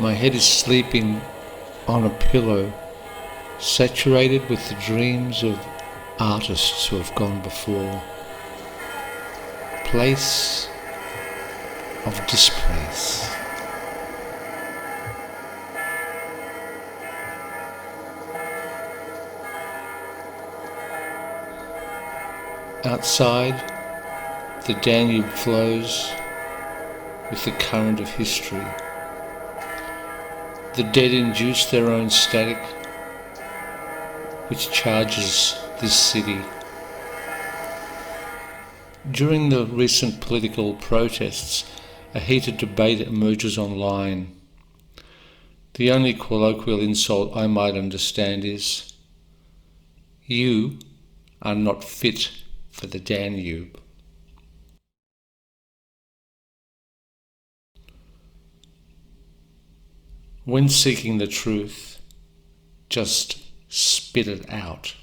My head is sleeping on a pillow, saturated with the dreams of artists who have gone before. Place of displace. Outside, the Danube flows with the current of history. The dead induce their own static, which charges this city. During the recent political protests, a heated debate emerges online. The only colloquial insult I might understand is, "You are not fit for the Danube." When seeking the truth, just spit it out.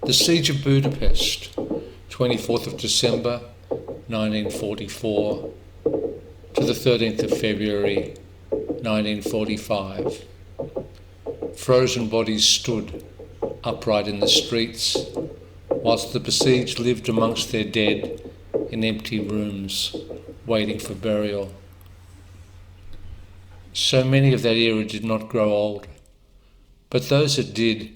The Siege of Budapest, 24th of December 1944 to the 13th of February 1945. Frozen bodies stood upright in the streets, whilst the besieged lived amongst their dead in empty rooms, waiting for burial. So many of that era did not grow old, but those that did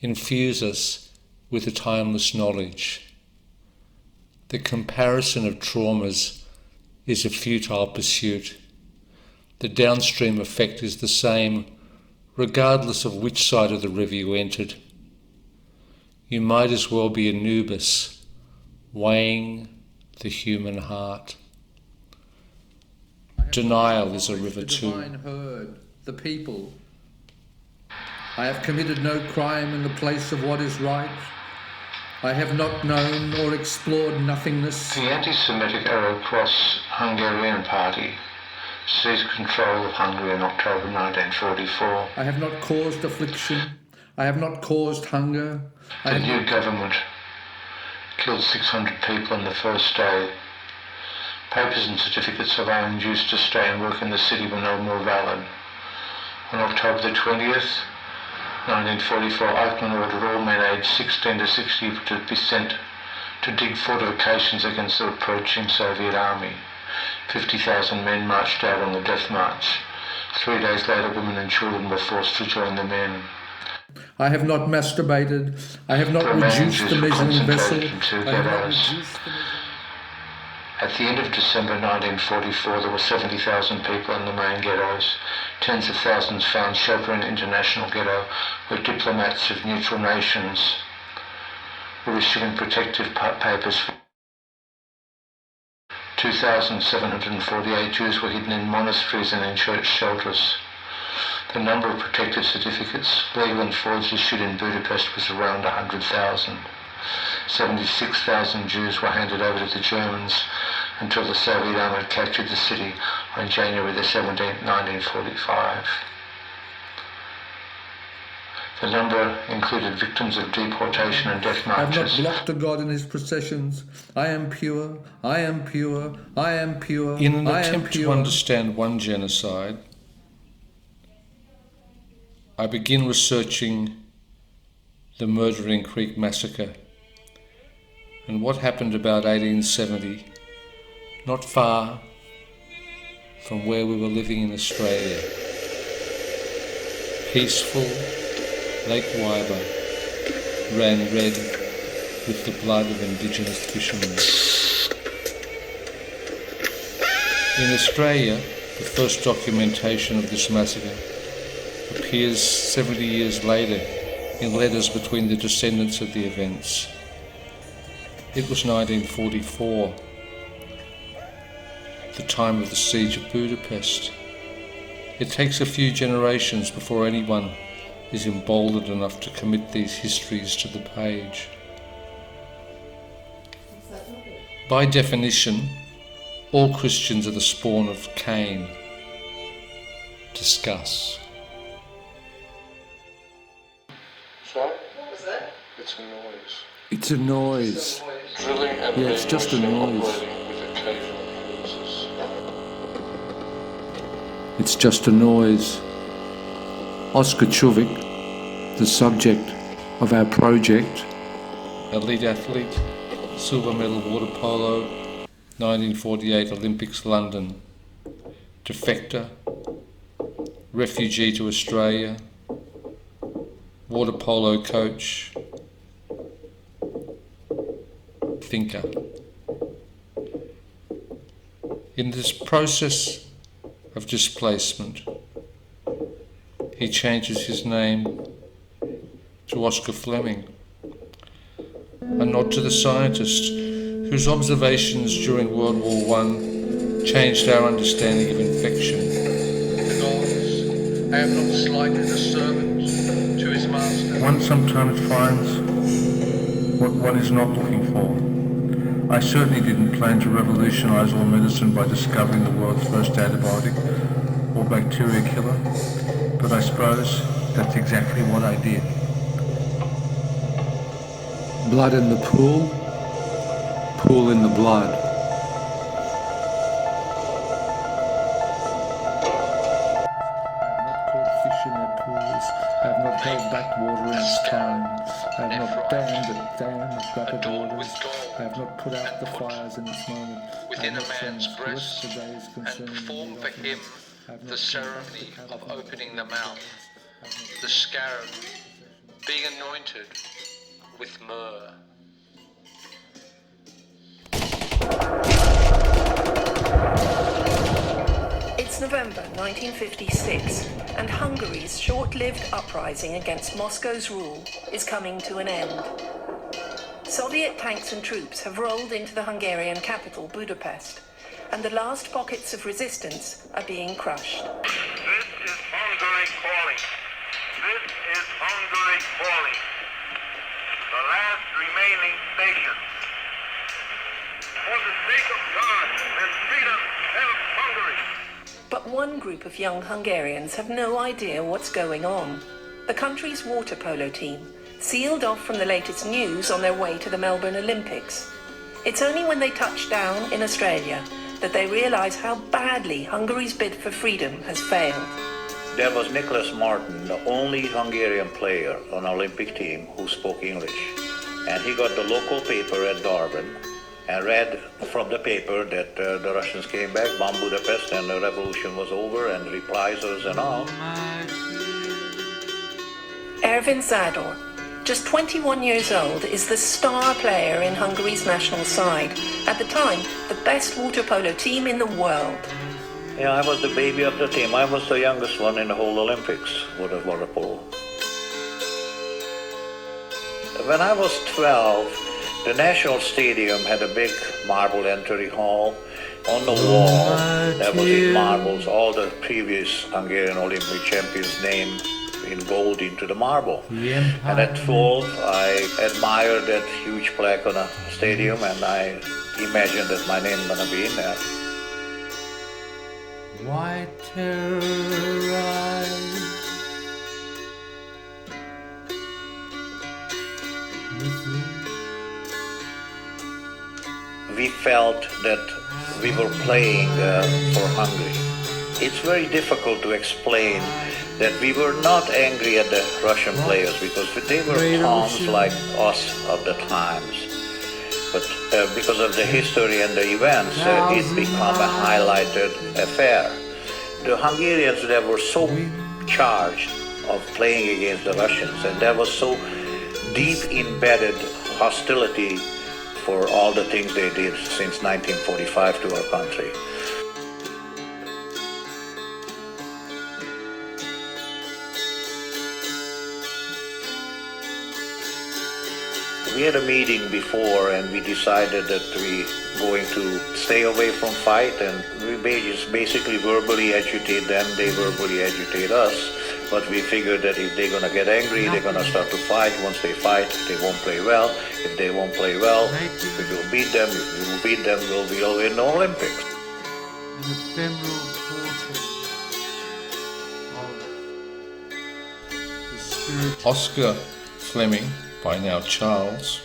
infuse us with a timeless knowledge. The comparison of traumas is a futile pursuit. The downstream effect is the same, regardless of which side of the river you entered. You might as well be Anubis, weighing the human heart. Denial is a river too. The divine herd, the people. I have committed no crime in the place of what is right. I have not known or explored nothingness. The anti-Semitic Arrow Cross Hungarian Party seized control of Hungary in October 1944. I have not caused affliction. I have not caused hunger. The new government killed 600 people on the first day. Papers and certificates of owned used to stay and work in the city were no more valid. On October the 20th, 1944, Eichmann ordered all men aged 16 to 60 to be sent to dig fortifications against the approaching Soviet army. 50,000 men marched out on the death march. 3 days later, women and children were forced to join the men. I have not masturbated. I have not reduced the measuring vessel. At the end of December 1944, there were 70,000 people in the main ghettos. Tens of thousands found shelter in international ghetto, where diplomats of neutral nations were issuing protective papers. 2,748 Jews were hidden in monasteries and in church shelters. The number of protective certificates, legal and forged, issued in Budapest was around 100,000. 76,000 Jews were handed over to the Germans until the Soviet army had captured the city on January the 17th, 1945. The number included victims of deportation and death marches. I have not blocked a God in his processions. I am pure, I am pure, I am pure, In an attempt to understand one genocide, I begin researching the Murdering Creek massacre and what happened about 1870, not far from where we were living in Australia. Peaceful Lake Wyber ran red with the blood of Indigenous fishermen. In Australia, the first documentation of this massacre appears 70 years later in letters between the descendants of the events. It was 1944, the time of the Siege of Budapest. It takes a few generations before anyone is emboldened enough to commit these histories to the page. By definition, all Christians are the spawn of Cain. Discuss. Sorry? What was that? It's a noise. It's a noise. Drilling and Yeah, it's just a noise. It's just a noise. Oscar Chuvik, the subject of our project. Elite athlete, silver medal water polo, 1948 Olympics London. Defector, refugee to Australia, water polo coach, thinker. In this process of displacement, he changes his name to Oscar Fleming, a nod to the scientist whose observations during World War I changed our understanding of infection. The gods, I have not slighted a servant to his master. One sometimes finds what one is not looking for. I certainly didn't plan to revolutionize all medicine by discovering the world's first antibiotic or bacteria killer, but I suppose that's exactly what I did. Blood in the pool, pool in the blood. I have not held back water in its time. I have not dammed the dam of rapid waters. I have not put out the fires in its moment. Within a man's breast, and perform for him the ceremony of opening the mouth, the scarab being anointed with myrrh. It's November 1956, and Hungary's short-lived uprising against Moscow's rule is coming to an end. Soviet tanks and troops have rolled into the Hungarian capital, Budapest, and the last pockets of resistance are being crushed. This is Hungary calling. This is Hungary calling. The last remaining station. For the sake of God and freedom, help Hungary. But one group of young Hungarians have no idea what's going on. The country's water polo team, sealed off from the latest news on their way to the Melbourne Olympics. It's only when they touch down in Australia that they realise how badly Hungary's bid for freedom has failed. There was Nicholas Martin, the only Hungarian player on the Olympic team who spoke English. And he got the local paper at Darwin and read from the paper that the Russians came back, bombed Budapest, and the revolution was over, and reprisals and all. Ervin Zador, just 21 years old, is the star player in Hungary's national side. At the time, the best water polo team in the world. Yeah, I was the baby of the team. I was the youngest one in the whole Olympics for the water polo. When I was 12, the National Stadium had a big marble entry hall. On the wall, there was in marbles all the previous Hungarian Olympic champions' name in gold into the marble. And at 12, I admired that huge plaque on the stadium, and I imagined that my name was going to be in there. Why terrorize? We felt that we were playing for Hungary. It's very difficult to explain that we were not angry at the Russian players because they were pawns like us of the times. But because of the history and the events, it became a highlighted affair. The Hungarians, they were so charged of playing against the Russians, and there was so deep embedded hostility for all the things they did since 1945 to our country. We had a meeting before, and we decided that we going to stay away from fight, and we basically verbally agitate them, they verbally agitate us. But we figured that if they're going to get angry, they're going to start to fight. Once they fight, they won't play well. If they won't play well, we will beat them. If we will beat them, we'll win the Olympics. An ephemeral portal of the spirit. Oscar Fleming, by now Charles,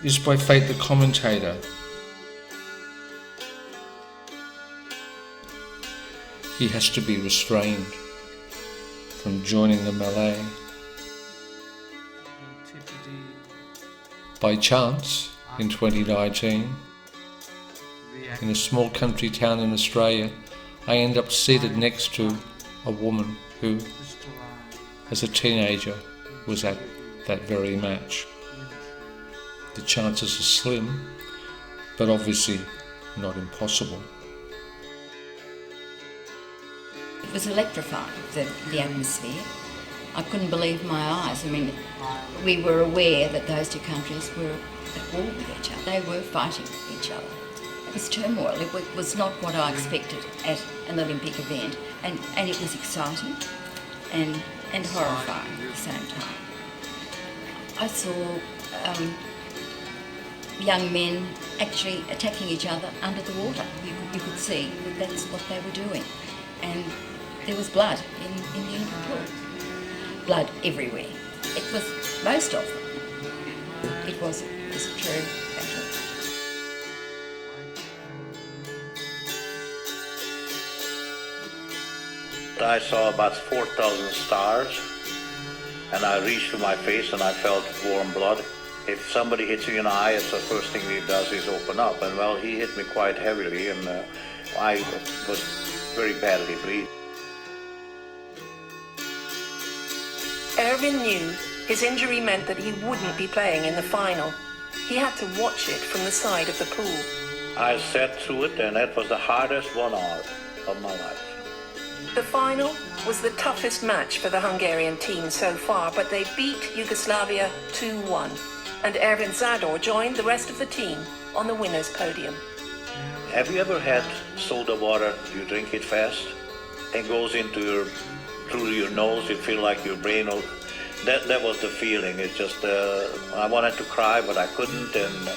is by fate the commentator. He has to be restrained from joining the melee. By chance, in 2019, in a small country town in Australia, I end up seated next to a woman who, as a teenager, was at that very match. The chances are slim, but obviously not impossible. It was electrifying, the atmosphere. I couldn't believe my eyes. I mean, we were aware that those two countries were at war with each other. They were fighting each other. It was turmoil. It was not what I expected at an Olympic event, and it was exciting and horrifying at the same time. I saw young men actually attacking each other under the water. You could see that that's what they were doing. And there was blood in the Olympic pool. Blood everywhere. It was most of them. It was a true battle. I saw about 4,000 stars, and I reached to my face and I felt warm blood. If somebody hits you in the eye, it's the first thing he does is open up. And well, he hit me quite heavily, and I was very badly bleeding. Erwin knew his injury meant that he wouldn't be playing in the final. He had to watch it from the side of the pool. I sat through it, and that was the hardest 1 hour of my life. The final was the toughest match for the Hungarian team so far, but they beat Yugoslavia 2-1, and Erwin Zador joined the rest of the team on the winner's podium. Have you ever had soda water? You drink it fast, and goes into through your nose. You feel like your brain. That was the feeling. It's just I wanted to cry, but I couldn't, and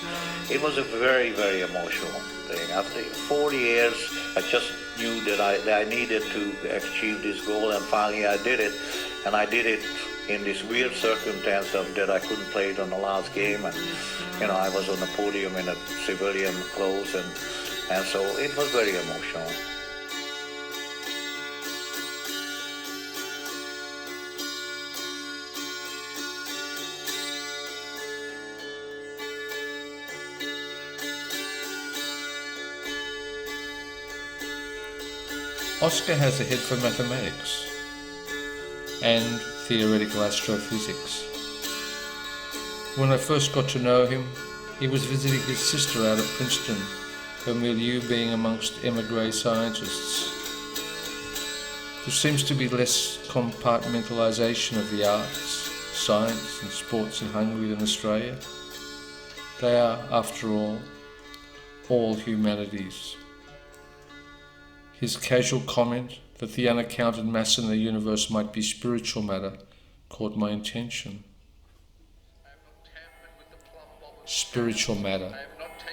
it was a very, very emotional thing. After 40 years, I just knew that I needed to achieve this goal, and finally I did it. And I did it in this weird circumstance that I couldn't play it on the last game, and I was on the podium in a civilian clothes, and so it was very emotional. Oscar has a head for mathematics and theoretical astrophysics. When I first got to know him, he was visiting his sister out at Princeton, her milieu being amongst émigré scientists. There seems to be less compartmentalisation of the arts, science and sports in Hungary than Australia. They are, after all humanities. His casual comment that the unaccounted mass in the universe might be spiritual matter caught my attention. Spiritual matter,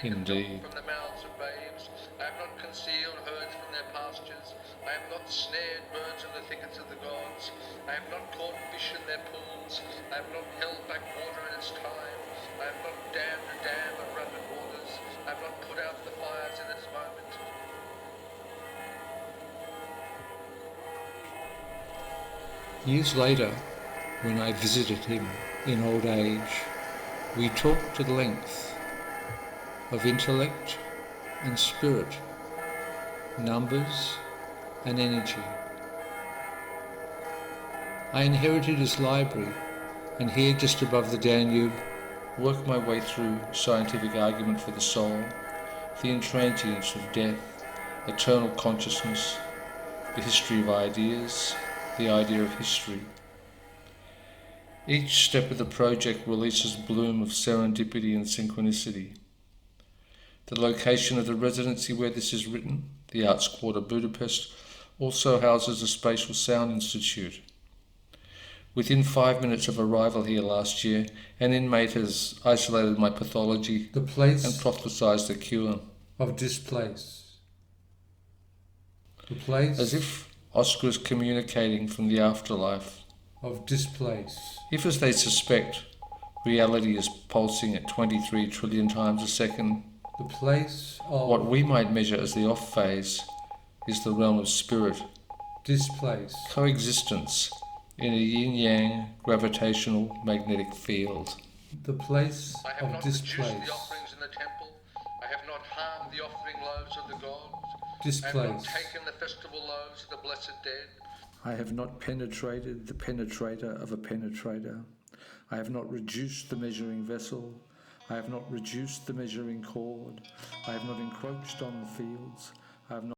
indeed. From the mouths of babes, I have not concealed herds from their pastures. I have not snared birds in the thickets of the gods. I have not caught fish in their pools. I have not held back water in its time. I have not dammed a dam of rapid waters. I have not put out the fires in its moment. Years later, when I visited him in old age, we talked at length of intellect and spirit, numbers and energy. I inherited his library, and here just above the Danube, worked my way through scientific argument for the soul, the intransience of death, eternal consciousness, the history of ideas, the idea of history. Each step of the project releases bloom of serendipity and synchronicity. The location of the residency where this is written, the Arts Quarter Budapest, also houses a spatial sound institute. Within 5 minutes of arrival here last year, an inmate has isolated my pathology and prophesized a cure. Of displace. The place as if Oscar is communicating from the afterlife. Of displace. If, as they suspect, Reality is pulsing at 23 trillion times a second. The place of What we might measure as the off phase is the realm of spirit. displace. Coexistence in a yin-yang gravitational magnetic field. The place I have of not reduced displace. the offerings in the temple. I have not harmed the offering loaves of the gods. I have not Displace. taken the festival loaves of the blessed dead. I have not penetrated the penetrator of a penetrator. I have not reduced the measuring vessel. I have not reduced the measuring cord. I have not encroached on the fields. I have not